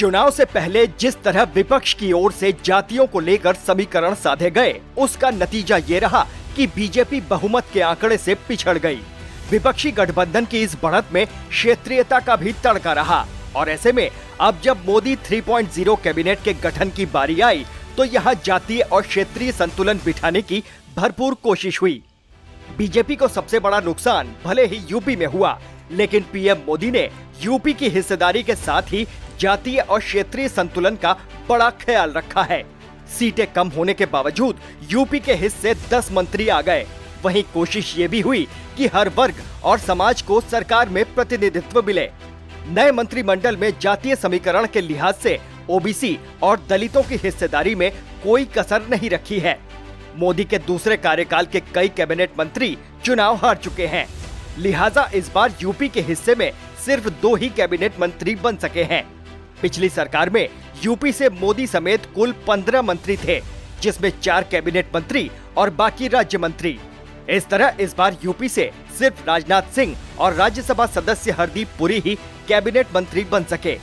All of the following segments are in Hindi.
चुनाव से पहले जिस तरह विपक्ष की ओर से जातियों को लेकर समीकरण साधे गए, उसका नतीजा ये रहा कि बीजेपी बहुमत के आंकड़े से पिछड़ गई। विपक्षी गठबंधन की इस बढ़त में क्षेत्रीयता का भी तड़का रहा और ऐसे में अब जब मोदी 3.0 कैबिनेट के गठन की बारी आई तो यहाँ जातीय और क्षेत्रीय संतुलन बिठाने की भरपूर कोशिश हुई। बीजेपी को सबसे बड़ा नुकसान भले ही यूपी में हुआ, लेकिन पीएम मोदी ने यूपी की हिस्सेदारी के साथ ही जातीय और क्षेत्रीय संतुलन का बड़ा ख्याल रखा है। सीटें कम होने के बावजूद यूपी के हिस्से 10 मंत्री आ गए। वहीं कोशिश ये भी हुई कि हर वर्ग और समाज को सरकार में प्रतिनिधित्व मिले। नए मंत्रिमंडल में जातीय समीकरण के लिहाज से ओबीसी और दलितों की हिस्सेदारी में कोई कसर नहीं रखी है। मोदी के दूसरे कार्यकाल के कई कैबिनेट मंत्री चुनाव हार चुके हैं, लिहाजा इस बार यूपी के हिस्से में सिर्फ 2 ही कैबिनेट मंत्री बन सके हैं। पिछली सरकार में यूपी से मोदी समेत कुल 15 मंत्री थे, जिसमें 4 कैबिनेट मंत्री और बाकी राज्य मंत्री। इस तरह इस बार यूपी से सिर्फ राजनाथ सिंह और राज्यसभा सदस्य हरदीप पुरी ही कैबिनेट मंत्री बन सके।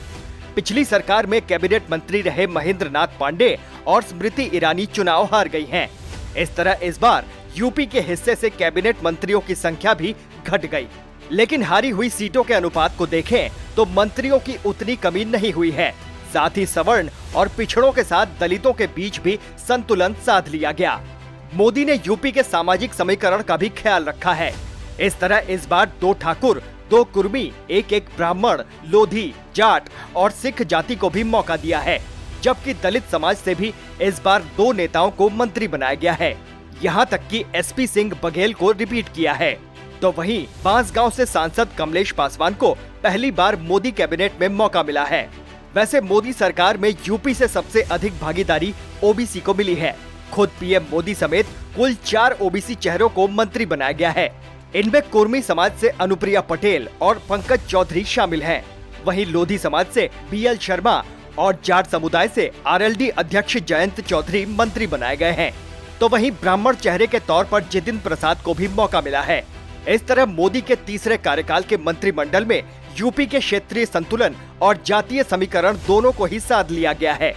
पिछली सरकार में कैबिनेट मंत्री रहे महेंद्र नाथ पांडे और स्मृति ईरानी चुनाव हार गई हैं। इस तरह इस बार यूपी के हिस्से से कैबिनेट मंत्रियों की संख्या भी घट गई। लेकिन हारी हुई सीटों के अनुपात को देखें तो मंत्रियों की उतनी कमी नहीं हुई है। साथ ही सवर्ण और पिछड़ों के साथ दलितों के बीच भी संतुलन साध लिया गया। मोदी ने यूपी के सामाजिक समीकरण का भी ख्याल रखा है। इस तरह इस बार 2 ठाकुर, 2 कुर्मी, एक ब्राह्मण, लोधी, जाट और सिख जाति को भी मौका दिया है, जबकि दलित समाज से भी इस बार 2 नेताओं को मंत्री बनाया गया है। यहाँ तक कि एसपी सिंह बघेल को रिपीट किया है। तो वहीं बांसगांव से सांसद कमलेश पासवान को पहली बार मोदी कैबिनेट में मौका मिला है। वैसे मोदी सरकार में यूपी से सबसे अधिक भागीदारी ओबीसी को मिली है। खुद पीएम मोदी समेत कुल 4 ओबीसी चेहरों को मंत्री बनाया गया है। इनमें कुर्मी समाज से अनुप्रिया पटेल और पंकज चौधरी शामिल हैं। वहीं लोधी समाज से बीएल शर्मा और जाट समुदाय से आरएलडी अध्यक्ष जयंत चौधरी मंत्री बनाए गए हैं। तो वहीं ब्राह्मण चेहरे के तौर पर जितिन प्रसाद को भी मौका मिला है। इस तरह मोदी के तीसरे कार्यकाल के मंत्रिमंडल में यूपी के क्षेत्रीय संतुलन और जातीय समीकरण दोनों को ही साध लिया गया है।